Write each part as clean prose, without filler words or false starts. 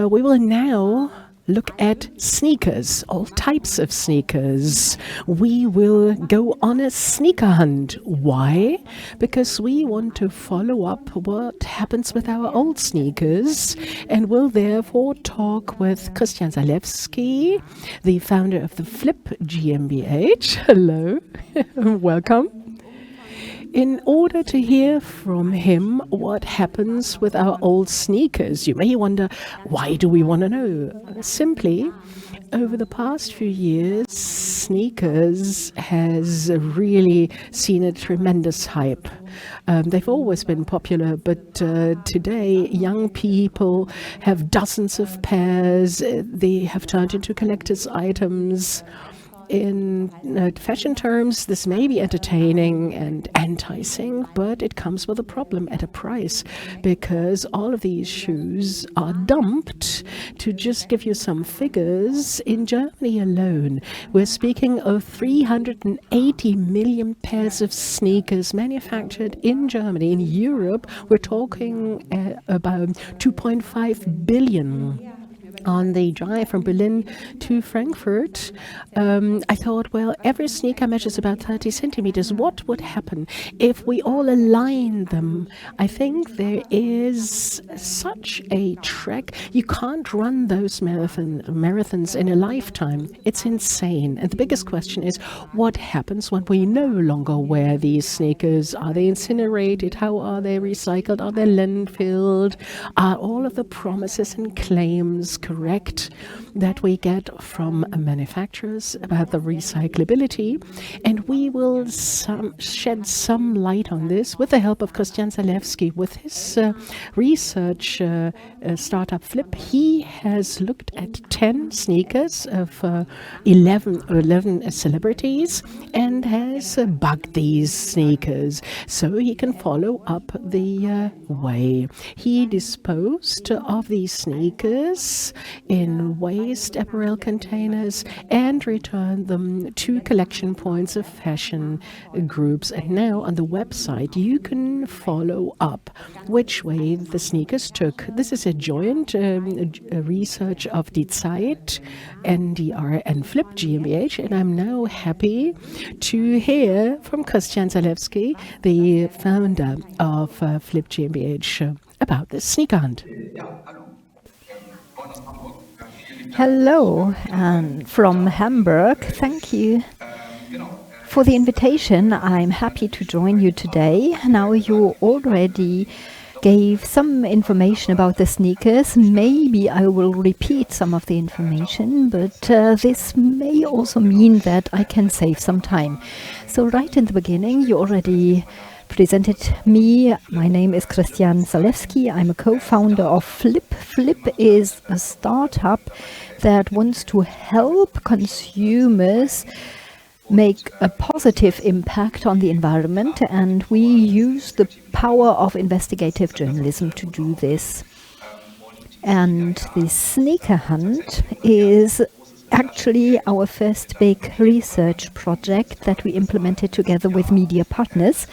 We will now look at sneakers, all types of sneakers. We will go on a sneaker hunt. Why? Because we want to follow up what happens with our old sneakers, and will therefore talk with Christian Salewski, the founder of the Flip GmbH. Hello, welcome. In order to hear from him what happens with our old sneakers. You may wonder, why do we want to know? Simply, over the past few years, sneakers has really seen a tremendous hype. They've always been popular, but today young people have dozens of pairs. They have turned into collector's items. In fashion terms, this may be entertaining and enticing, but it comes with a problem at a price, because all of these shoes are dumped. To just give you some figures, in Germany alone, we're speaking of 380 million pairs of sneakers manufactured in Germany. In Europe, we're talking about 2.5 billion. On the drive from Berlin to Frankfurt, I thought, well, every sneaker measures about 30 centimeters. What would happen if we all align them? I think there is such a trek. You can't run those marathons in a lifetime. It's insane. And the biggest question is, what happens when we no longer wear these sneakers? Are they incinerated? How are they recycled? Are they landfilled? Are all of the promises and claims correct that we get from manufacturers about the recyclability? And we will shed some light on this with the help of Christian Salewski. With his research startup Flip, he has looked at 10 sneakers of 11 celebrities and has bugged these sneakers so he can follow up the way. He disposed of these sneakers in waste apparel containers and returned them to collection points of fashion groups. And now on the website you can follow up which way the sneakers took. This is a joint research of the ZEIT, NDR and Flip GmbH, and I'm now happy to hear from Christian Salewski, the founder of Flip GmbH, about the sneaker hunt. Hello, from Hamburg. Thank you for the invitation. I'm happy to join you today. Now, you already gave some information about the sneakers. Maybe I will repeat some of the information, but this may also mean that I can save some time. So right in the beginning, you already presented me. My name is Christian Salewski. I'm a co-founder of Flip. Flip is a startup that wants to help consumers make a positive impact on the environment, and we use the power of investigative journalism to do this. And the sneaker hunt is actually our first big research project that we implemented together with media partners.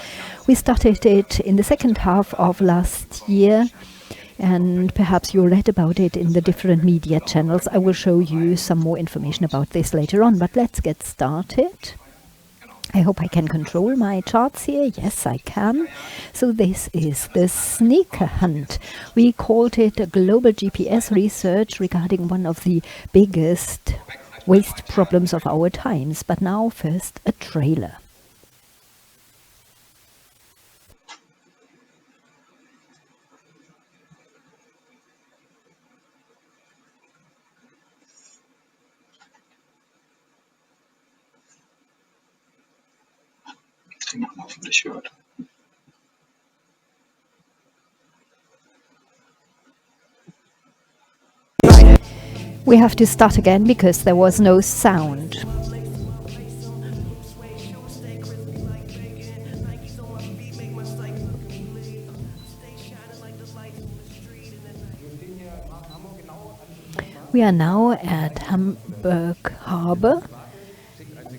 We started it in the second half of last year, and perhaps you read about it in the different media channels. I will show you some more information about this later on, but let's get started. I hope I can control my charts here. Yes, I can. So this is the sneaker hunt. We called it a global GPS research regarding one of the biggest waste problems of our times. But now first a trailer. Hoffentlich hört. We have to start again because there was no sound. We are now at Hamburg Harbor.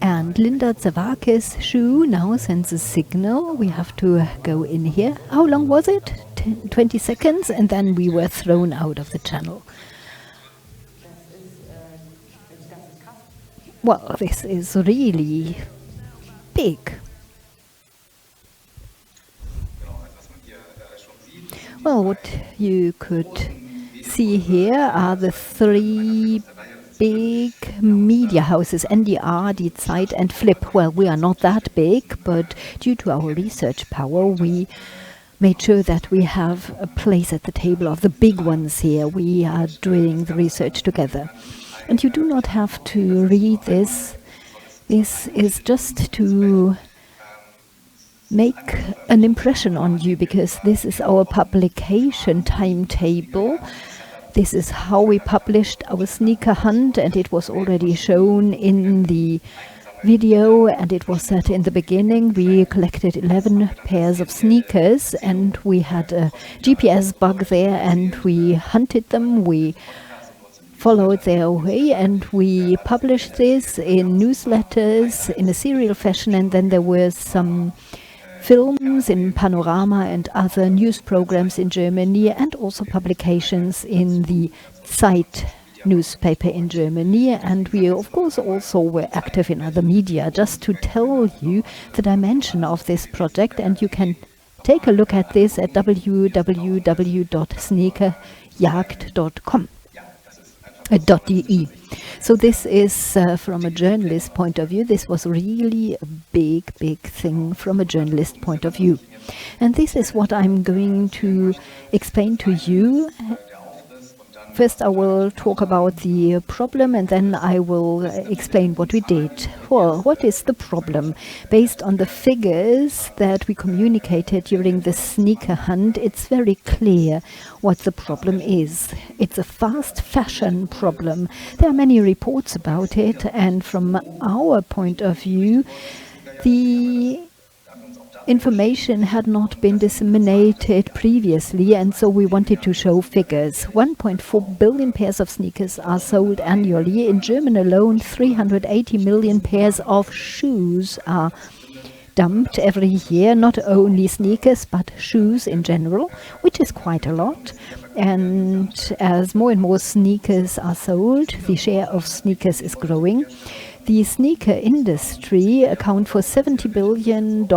And Linda Zawakis' shoe now sends a signal. We have to go in here. How long was it? 20 seconds, and then we were thrown out of the channel. Well, this is really big. Well, what you could see here are the three big media houses, NDR, die ZEIT and Flip. Well, we are not that big, but due to our research power, we made sure that we have a place at the table of the big ones here. We are doing the research together. And you do not have to read this. This is just to make an impression on you, because this is our publication timetable. This is how we published our sneaker hunt, and it was already shown in the video, and it was said in the beginning. We collected 11 pairs of sneakers, and we had a GPS bug there, and we hunted them. We followed their way, and we published this in newsletters in a serial fashion, and then there were some films in Panorama and other news programs in Germany, and also publications in the ZEIT newspaper in Germany. And we of course also were active in other media, just to tell you the dimension of this project. And you can take a look at this at www.sneakerjagd.com. .de. So this is from a journalist point of view. This was really a big thing from a journalist point of view. And this is what I'm going to explain to you. First I will talk about the problem, and then I will explain what we did. Well, what is the problem? Based on the figures that we communicated during the sneaker hunt, it's very clear what the problem is. It's a fast fashion problem. There are many reports about it, and from our point of view, the information had not been disseminated previously, and so we wanted to show figures. 1.4 billion pairs of sneakers are sold annually. In Germany alone, 380 million pairs of shoes are dumped every year, not only sneakers but shoes in general, which is quite a lot. And as more and more sneakers are sold, the share of sneakers is growing. The sneaker industry accounts for $70 billion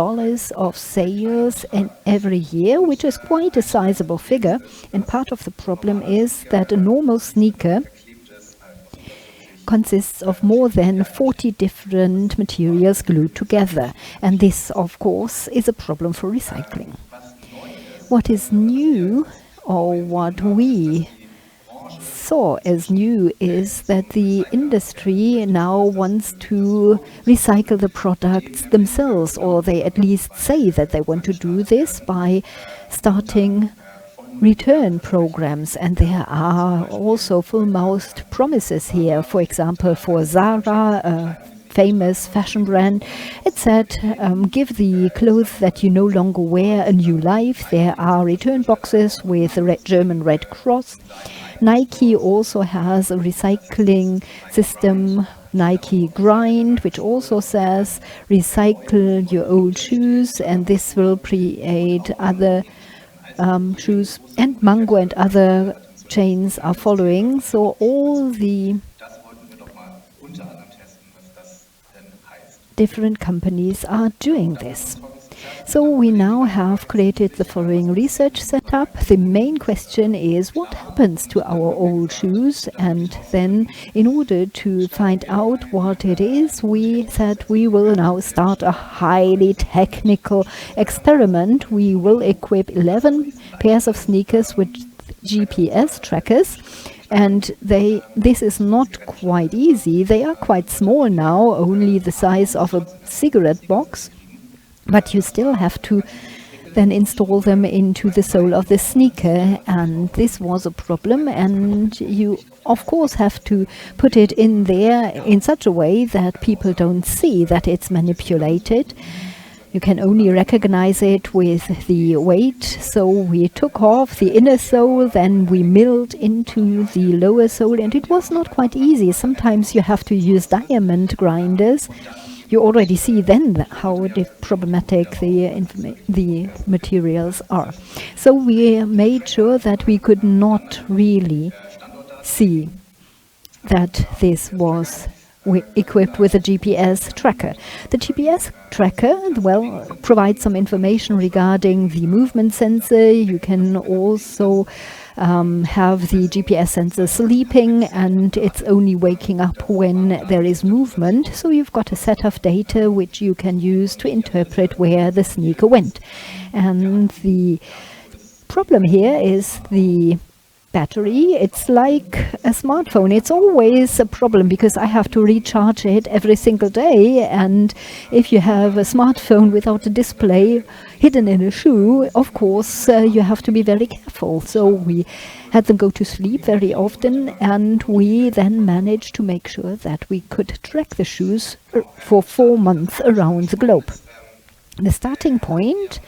of sales every year, which is quite a sizable figure. And part of the problem is that a normal sneaker consists of more than 40 different materials glued together. And this, of course, is a problem for recycling. What is new, or what we saw as new, is that the industry now wants to recycle the products themselves, or they at least say that they want to do this by starting return programs. And there are also full-mouthed promises here. For example, for Zara, a famous fashion brand, it said, give the clothes that you no longer wear a new life. There are return boxes with the German Red Cross. Nike also has a recycling system, Nike Grind, which also says recycle your old shoes, and this will create other shoes. And Mango and other chains are following. So all the different companies are doing this. So we now have created the following research setup. The main question is, what happens to our old shoes? And then, in order to find out what it is, we said we will now start a highly technical experiment. We will equip 11 pairs of sneakers with GPS trackers. And this is not quite easy. They are quite small now, only the size of a cigarette box. But you still have to then install them into the sole of the sneaker, and this was a problem. And you of course have to put it in there in such a way that people don't see that it's manipulated. You can only recognize it with the weight. So we took off the inner sole, then we milled into the lower sole, and it was not quite easy. Sometimes you have to use diamond grinders. you already see then how problematic the materials are. So we made sure that we could not really see that this was equipped with a GPS tracker. The GPS tracker, well, provides some information regarding the movement sensor. You can also have the GPS sensor sleeping, and it's only waking up when there is movement. So you've got a set of data which you can use to interpret where the sneaker went. And the problem here is the battery. It's like a smartphone. It's always a problem because I have to recharge it every single day, and if you have a smartphone without a display hidden in a shoe, of course you have to be very careful. So we had them go to sleep very often, and we then managed to make sure that we could track the shoes for 4 months around the globe. The starting point,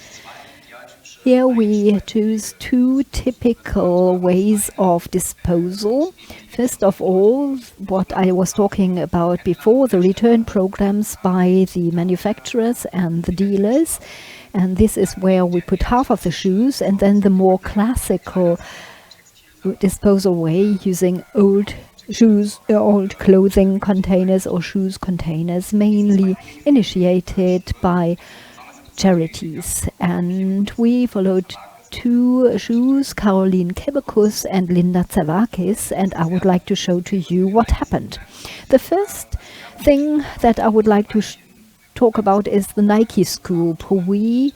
here we choose 2 typical ways of disposal. First of all, what I was talking about before, the return programs by the manufacturers and the dealers. And this is where we put half of the shoes, and then the more classical disposal way using old shoes, old clothing containers or shoes containers, mainly initiated by charities. And we followed 2 shoes, Caroline Kebekus and Linda Zavakis, and I would like to show to you what happened. The first thing that I would like to talk about is the Nike scoop. We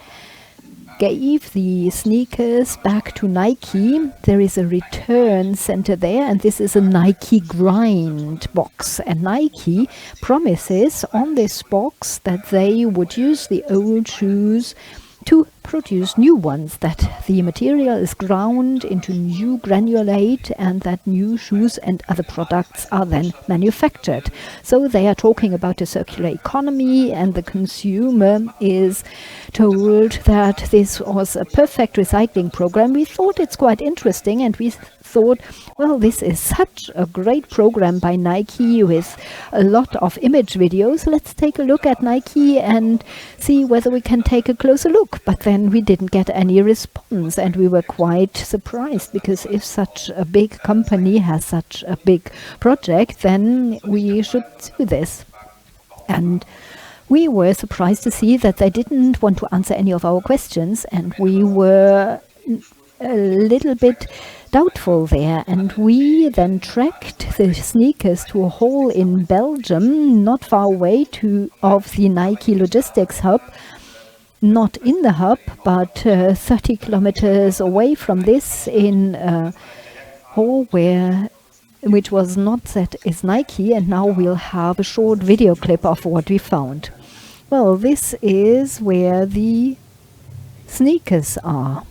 gave the sneakers back to Nike. There is a return center there, and this is a Nike grind box. And Nike promises on this box that they would use the old shoes to produce new ones, that the material is ground into new granulate, and that new shoes and other products are then manufactured. So they are talking about a circular economy, and the consumer is told that this was a perfect recycling program. We thought it's quite interesting, and we thought, well, this is such a great program by Nike with a lot of image videos. Let's take a look at Nike and see whether we can take a closer look. But then we didn't get any response, and we were quite surprised, because if such a big company has such a big project, then we should do this. And we were surprised to see that they didn't want to answer any of our questions, and we were a little bit doubtful there. And we then tracked the sneakers to a hall in Belgium, not far away of the Nike logistics hub. Not in the hub, but 30 kilometers away from this, in a hall which was not set as Nike. And now we'll have a short video clip of what we found. Well, this is where the sneakers are.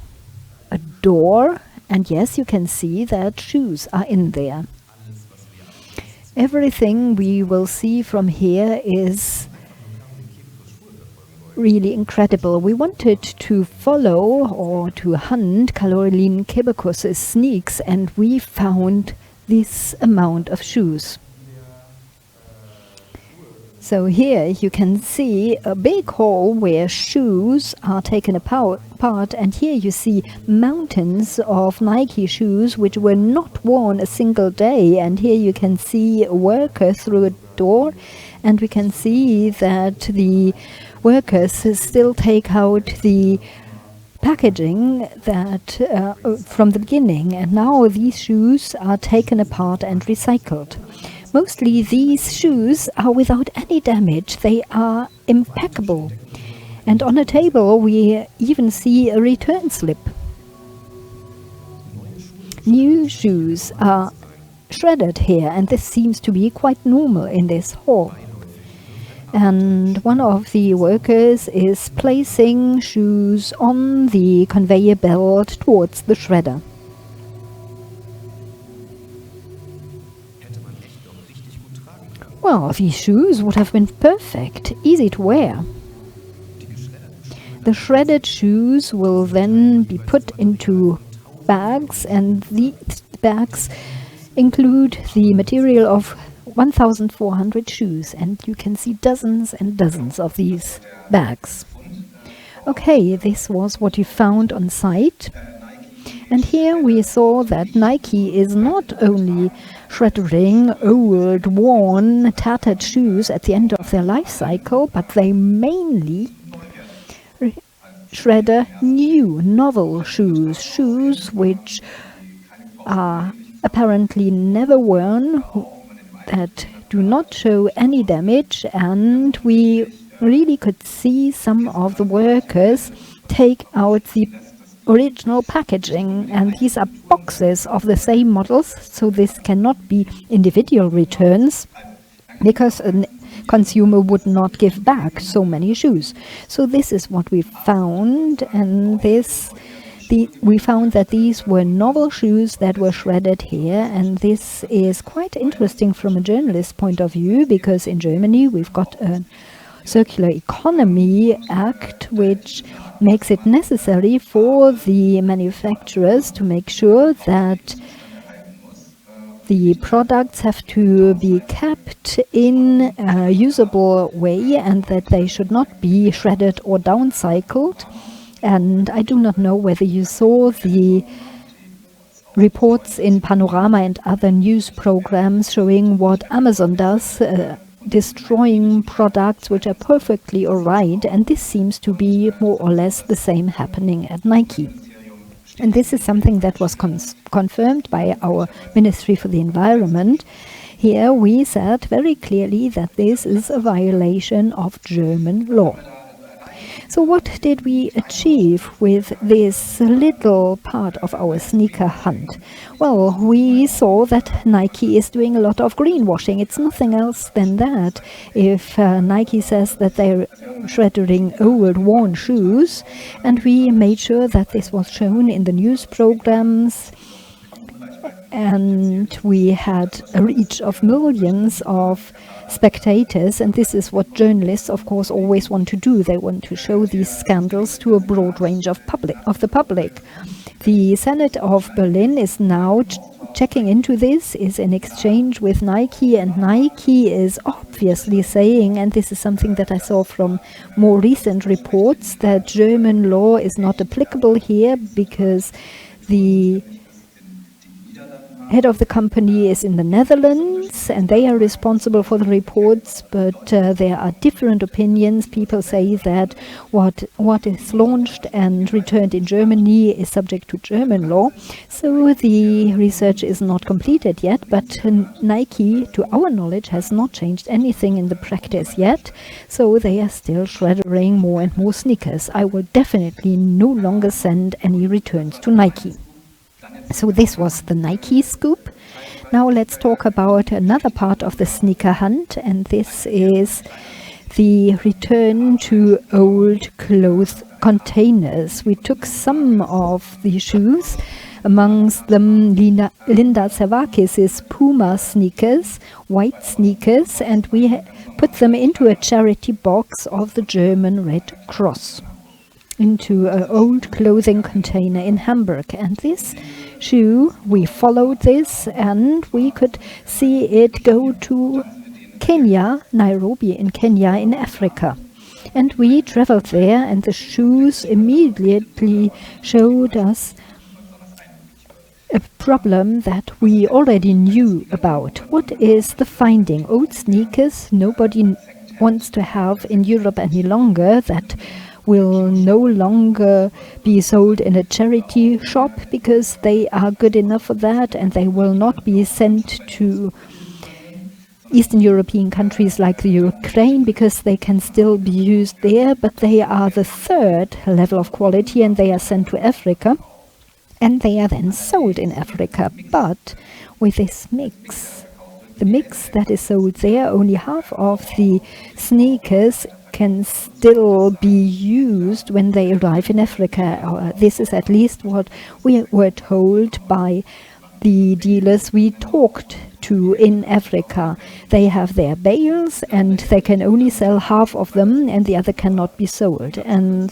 A door, and yes, you can see that shoes are in there. Everything we will see from here is really incredible. We wanted to follow or to hunt Caroline Kebekus' sneaks, and we found this amount of shoes. So here you can see a big hall where shoes are taken apart, and here you see mountains of Nike shoes which were not worn a single day. And here you can see a worker through a door, and we can see that the workers still take out the packaging that from the beginning, and now these shoes are taken apart and recycled. Mostly these shoes are without any damage. They are impeccable. And on a table we even see a return slip. New shoes are shredded here, and this seems to be quite normal in this hall. And one of the workers is placing shoes on the conveyor belt towards the shredder. Well, these shoes would have been perfect, easy to wear. The shredded shoes will then be put into bags, and these bags include the material of 1,400 shoes, and you can see dozens and dozens of these bags. Okay, this was what you found on site. And here we saw that Nike is not only shredding old, worn, tattered shoes at the end of their life cycle, but they mainly shredder new, novel shoes, shoes which are apparently never worn, that do not show any damage, and we really could see some of the workers take out the original packaging, and these are boxes of the same models, so this cannot be individual returns because a consumer would not give back so many shoes. So this is what we found, and we found that these were novel shoes that were shredded here, and this is quite interesting from a journalist point of view, because in Germany we've got a Circular Economy Act which makes it necessary for the manufacturers to make sure that the products have to be kept in a usable way and that they should not be shredded or downcycled. And I do not know whether you saw the reports in Panorama and other news programs showing what Amazon does, destroying products which are perfectly alright, and this seems to be more or less the same happening at Nike. And this is something that was confirmed by our Ministry for the Environment. Here we said very clearly that this is a violation of German law. So what did we achieve with this little part of our sneaker hunt? Well, we saw that Nike is doing a lot of greenwashing. It's nothing else than that. If Nike says that they're shredding old, worn shoes, and we made sure that this was shown in the news programs, and we had a reach of millions of spectators, and this is what journalists of course always want to do. They want to show these scandals to a broad range of the public. The Senate of Berlin is now checking into this, is in exchange with Nike, and Nike is obviously saying, and this is something that I saw from more recent reports, that German law is not applicable here because the head of the company is in the Netherlands and they are responsible for the reports, but there are different opinions. People say that what is launched and returned in Germany is subject to German law. So the research is not completed yet, but Nike, to our knowledge, has not changed anything in the practice yet. So they are still shredding more and more sneakers. I will definitely no longer send any returns to Nike. So this was the Nike scoop. Now let's talk about another part of the sneaker hunt, and this is the return to old clothes containers. We took some of the shoes, amongst them Linda Zervakis' Puma sneakers, white sneakers, and we put them into a charity box of the German Red Cross, into an old clothing container in Hamburg. And this shoe, we followed this and we could see it go to Kenya, Nairobi in Kenya in Africa. And we traveled there, and the shoes immediately showed us a problem that we already knew about. What is the finding? Old sneakers nobody wants to have in Europe any longer, that will no longer be sold in a charity shop because they are good enough for that, and they will not be sent to Eastern European countries like the Ukraine because they can still be used there, but they are the third level of quality and they are sent to Africa and they are then sold in Africa. But with this mix, the mix that is sold there, only half of the sneakers can still be used when they arrive in Africa. This is at least what we were told by the dealers we talked to in Africa. They have their bales and they can only sell half of them and the other cannot be sold. And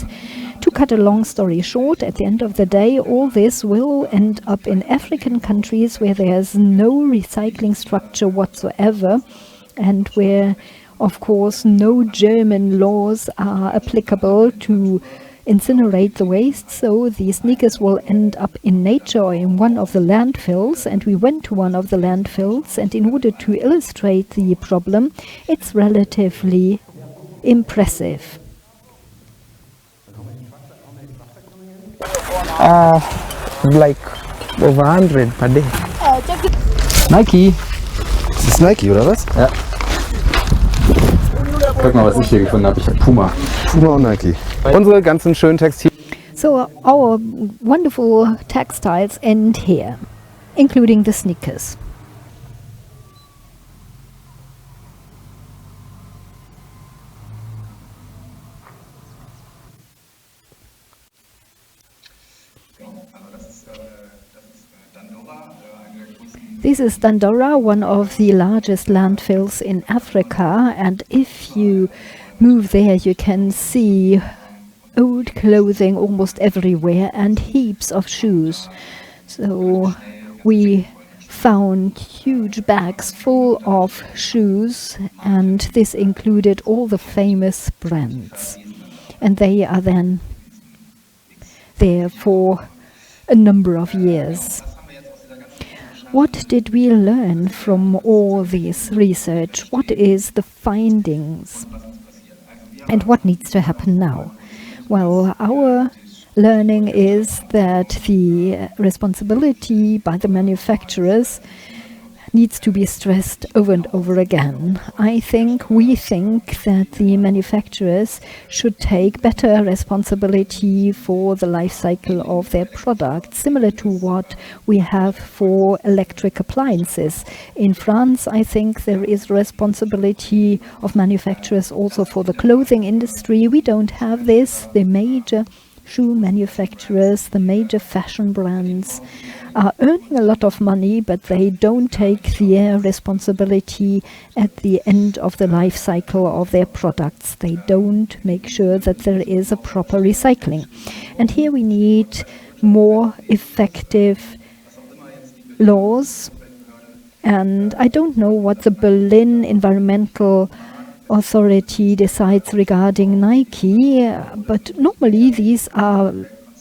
to cut a long story short, at the end of the day, all this will end up in African countries where there's no recycling structure whatsoever, and where, of course, no German laws are applicable to incinerate the waste. So the sneakers will end up in nature or in one of the landfills. And we went to one of the landfills, and in order to illustrate the problem, it's relatively impressive. Like over 100 per day. Nike. Das ist Nike, oder was? Ja. Guck mal, was ich hier gefunden habe. Ich habe Puma. Puma und Nike. Unsere ganzen schönen Textilien. So our wonderful textiles end here, including the sneakers. This is Dandora, one of the largest landfills in Africa, and if you move there you can see old clothing almost everywhere and heaps of shoes. So we found huge bags full of shoes, and this included all the famous brands. And they are then there for a number of years. What did we learn from all this research? What is the findings? And what needs to happen now? Well, our learning is that the responsibility by the manufacturers needs to be stressed over and over again. We think that the manufacturers should take better responsibility for the life cycle of their products, similar to what we have for electric appliances. In France, I think there is responsibility of manufacturers also for the clothing industry. We don't have this. The major shoe manufacturers, the major fashion brands are earning a lot of money, but they don't take their responsibility at the end of the life cycle of their products. They don't make sure that there is a proper recycling. And here we need more effective laws. And I don't know what the Berlin Environmental Authority decides regarding Nike, but normally these are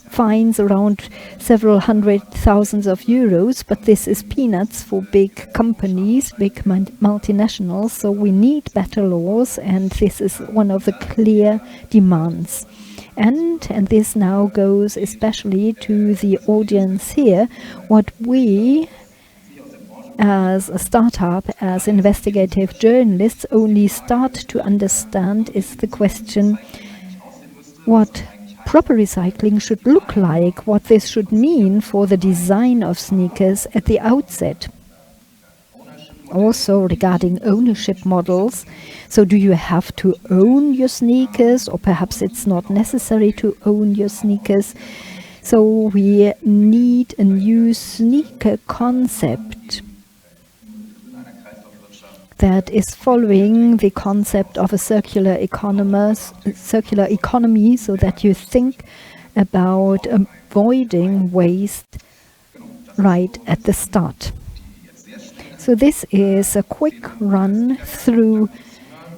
fines around several hundred thousands of euros, but this is peanuts for big companies, big multinationals, so we need better laws, and this is one of the clear demands. And this now goes especially to the audience here, what we as a startup, as investigative journalists, only start to understand is the question what proper recycling should look like, what this should mean for the design of sneakers at the outset. Also regarding ownership models, so do you have to own your sneakers, or perhaps it's not necessary to own your sneakers? So we need a new sneaker concept that is following the concept of a circular economy, so that you think about avoiding waste right at the start. So this is a quick run through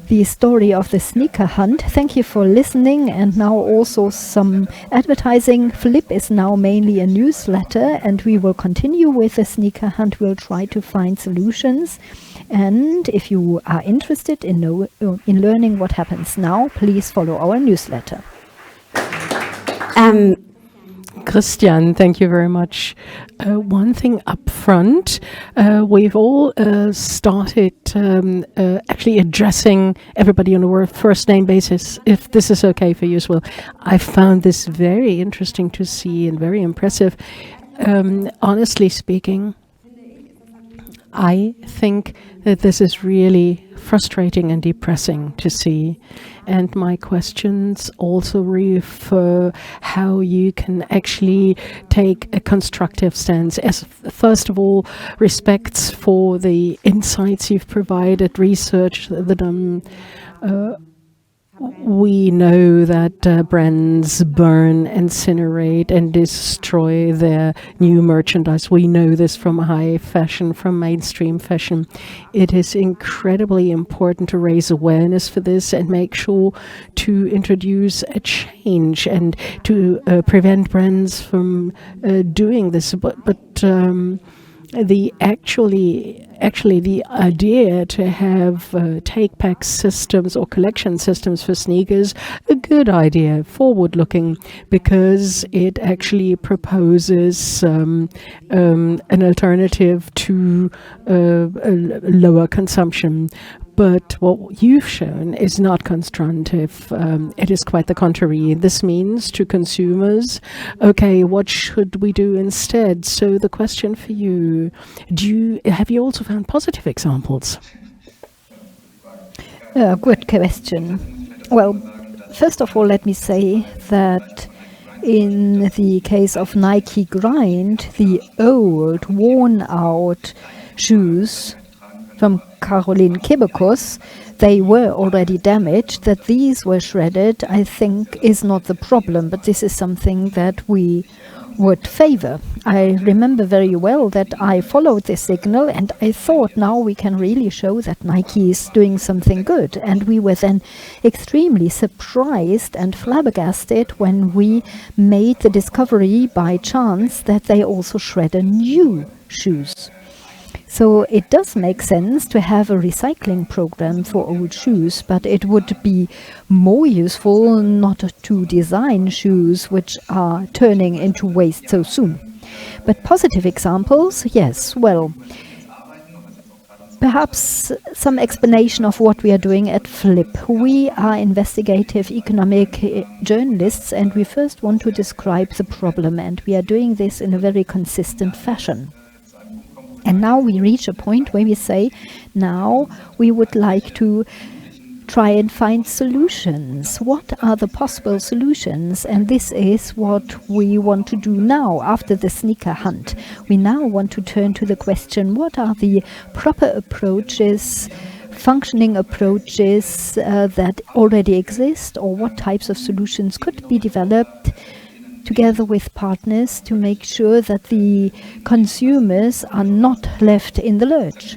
the story of the sneaker hunt. Thank you for listening, and now also some advertising. Flip is now mainly a newsletter, and we will continue with the sneaker hunt. We'll try to find solutions. And if you are interested in learning what happens now, please follow our newsletter. Christian, thank you very much. One thing up front, we've all started actually addressing everybody on a first name basis, if this is okay for you as well. I found this very interesting to see and very impressive. Honestly speaking, I think that this is really frustrating and depressing to see. And my questions also refer how you can actually take a constructive stance. As first of all, respects for the insights you've provided, research that We know that brands burn, incinerate, and destroy their new merchandise. We know this from high fashion, from mainstream fashion. It is incredibly important to raise awareness for this and make sure to introduce a change and to prevent brands from doing this. But the idea to have take-back systems or collection systems for sneakers, a good idea, forward-looking, because it actually proposes an alternative to lower consumption. But what you've shown is not constructive. It is quite the contrary. This means to consumers, okay, what should we do instead? So the question for you, have you also found positive examples? Good question. Well, first of all, let me say that in the case of Nike Grind, the old, worn-out shoes from Caroline Kebekus, they were already damaged. That these were shredded, I think, is not the problem, but this is something that we would favor. I remember very well that I followed this signal and I thought now we can really show that Nike is doing something good. And we were then extremely surprised and flabbergasted when we made the discovery by chance that they also shred new shoes. So it does make sense to have a recycling program for old shoes, but it would be more useful not to design shoes which are turning into waste so soon. But positive examples, yes, well, perhaps some explanation of what we are doing at Flip. We are investigative economic journalists and we first want to describe the problem, and we are doing this in a very consistent fashion. And now we reach a point where we say, now we would like to try and find solutions. What are the possible solutions? And this is what we want to do now after the sneaker hunt. We now want to turn to the question, what are the proper approaches, functioning approaches that already exist, or what types of solutions could be developed together with partners to make sure that the consumers are not left in the lurch.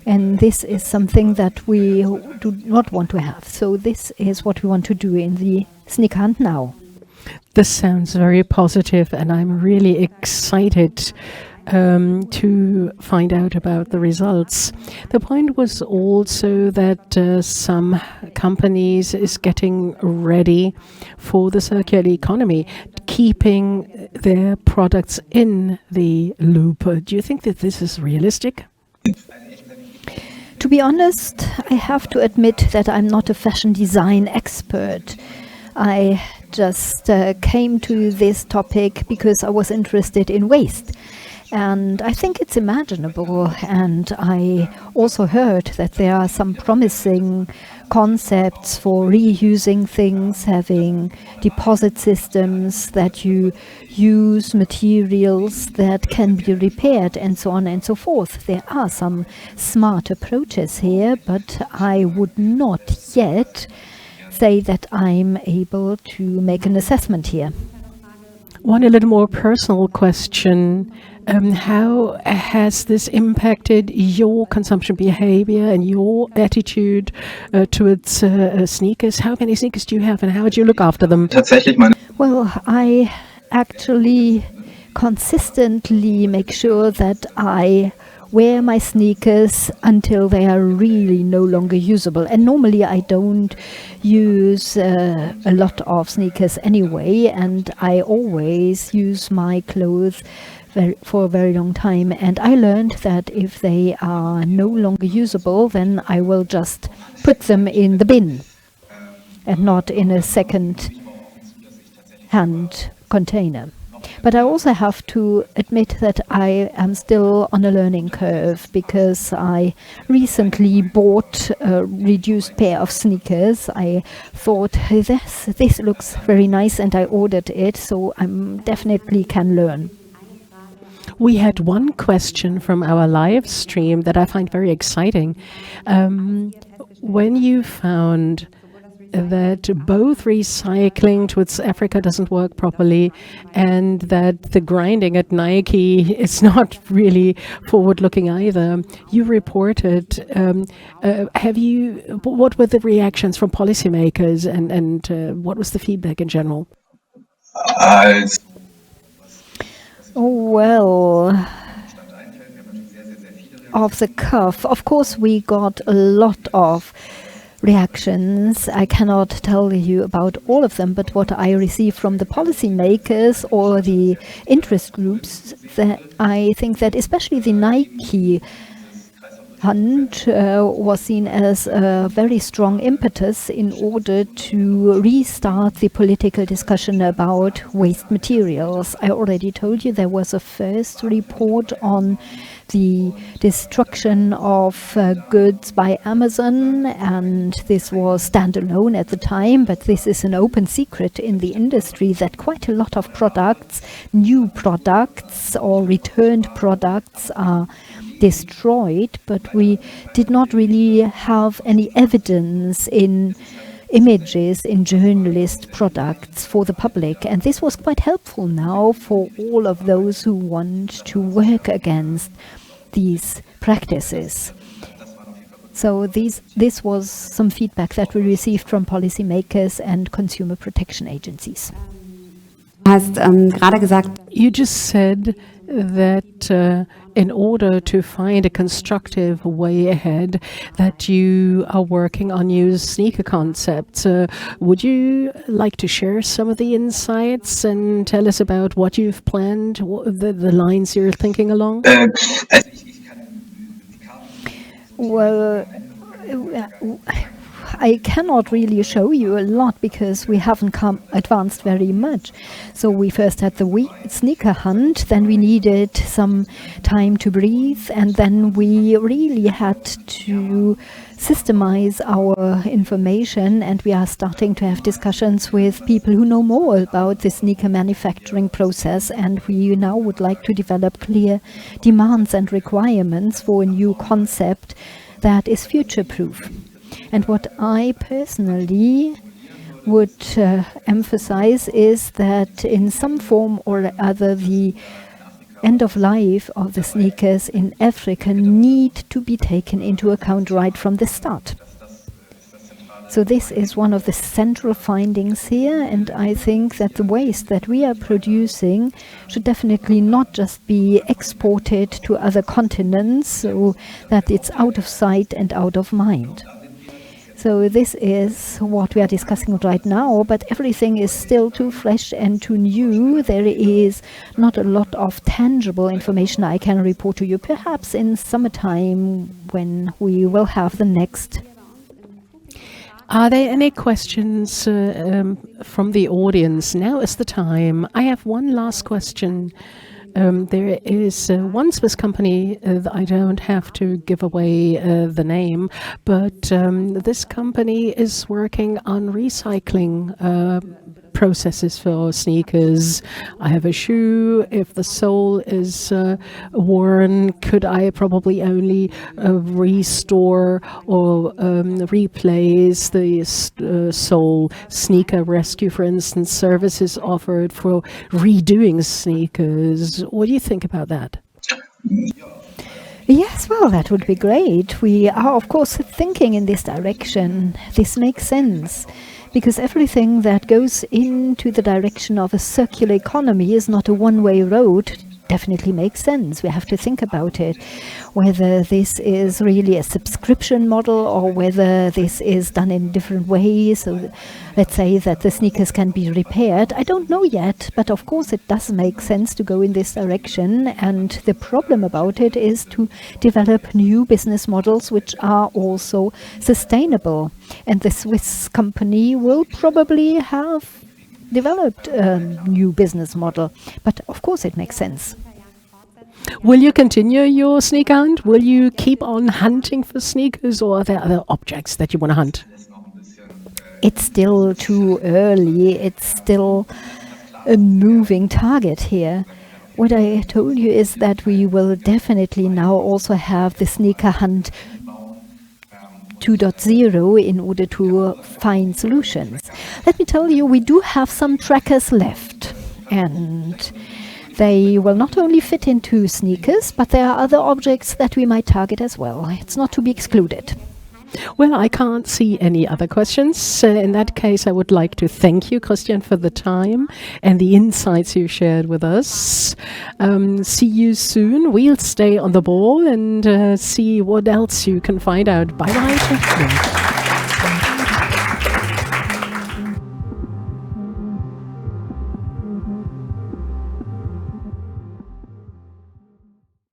And this is something that we do not want to have. So this is what we want to do in the sneaker hunt now. This sounds very positive, and I'm really excited to find out about the results. The point was also that some companies is getting ready for the circular economy, keeping their products in the loop. Do you think that this is realistic? To be honest, I have to admit that I'm not a fashion design expert. I just came to this topic because I was interested in waste. And I think it's imaginable, and I also heard that there are some promising concepts for reusing things, having deposit systems that you use materials that can be repaired and so on and so forth. There are some smart approaches here, but I would not yet say that I'm able to make an assessment here. One a little more personal question. How has this impacted your consumption behavior and your attitude towards sneakers? How many sneakers do you have and how do you look after them? Well, I actually consistently make sure that I wear my sneakers until they are really no longer usable. And normally I don't use a lot of sneakers anyway, and I always use my clothes for a very long time. And I learned that if they are no longer usable, then I will just put them in the bin and not in a second-hand container. But I also have to admit that I am still on a learning curve, because I recently bought a reduced pair of sneakers. I thought, hey, this looks very nice, and I ordered it, so I definitely can learn. We had one question from our live stream that I find very exciting. When you found that both recycling towards Africa doesn't work properly and that the grinding at Nike is not really forward-looking either. You reported, what were the reactions from policymakers and what was the feedback in general? Well, off the cuff, of course, we got a lot of reactions. I cannot tell you about all of them, but what I received from the policymakers or the interest groups, that I think that especially the Nike hunt was seen as a very strong impetus in order to restart the political discussion about waste materials. I already told you there was a first report on the destruction of goods by Amazon, and this was standalone at the time, but this is an open secret in the industry that quite a lot of products, new products or returned products are destroyed, but we did not really have any evidence in images in journalist products for the public, and this was quite helpful now for all of those who want to work against these practices. So this was some feedback that we received from policymakers and consumer protection agencies. You just said that in order to find a constructive way ahead, that you are working on new sneaker concepts. Would you like to share some of the insights and tell us about what you've planned, the lines you're thinking along? Well, I cannot really show you a lot because we haven't advanced very much. So we first had the sneaker hunt, then we needed some time to breathe, and then we really had to systemize our information, and we are starting to have discussions with people who know more about the sneaker manufacturing process, and we now would like to develop clear demands and requirements for a new concept that is future-proof. And what I personally would emphasize is that in some form or other the end of life of the sneakers in Africa need to be taken into account right from the start. So this is one of the central findings here, and I think that the waste that we are producing should definitely not just be exported to other continents, so that it's out of sight and out of mind. So this is what we are discussing right now, but everything is still too fresh and too new. There is not a lot of tangible information I can report to you. Perhaps in summertime when we will have the next. Are there any questions from the audience? Now is the time. I have one last question. There is one Swiss company that I don't have to give away the name, but this company is working on recycling processes for sneakers. I have a shoe. If the sole is worn, could I probably only restore or replace the sole? Sneaker rescue, for instance, services offered for redoing sneakers. What do you think about that? Yes, well, that would be great. We are, of course, thinking in this direction. This makes sense, because everything that goes into the direction of a circular economy is not a one-way road. Definitely makes sense. We have to think about it, whether this is really a subscription model or whether this is done in different ways. So let's say that the sneakers can be repaired. I don't know yet, but of course it does make sense to go in this direction. And the problem about it is to develop new business models which are also sustainable. And the Swiss company will probably have developed a new business model, but of course it makes sense. Will you continue your sneaker hunt? Will you keep on hunting for sneakers, or are there other objects that you want to hunt? It's still too early. It's still a moving target here. What I told you is that we will definitely now also have the sneaker hunt 2.0 in order to find solutions. Let me tell you, we do have some trackers left, and they will not only fit into sneakers, but there are other objects that we might target as well. It's not to be excluded. Well, I can't see any other questions. In that case, I would like to thank you, Christian, for the time and the insights you shared with us. See you soon. We'll stay on the ball and see what else you can find out. Bye-bye.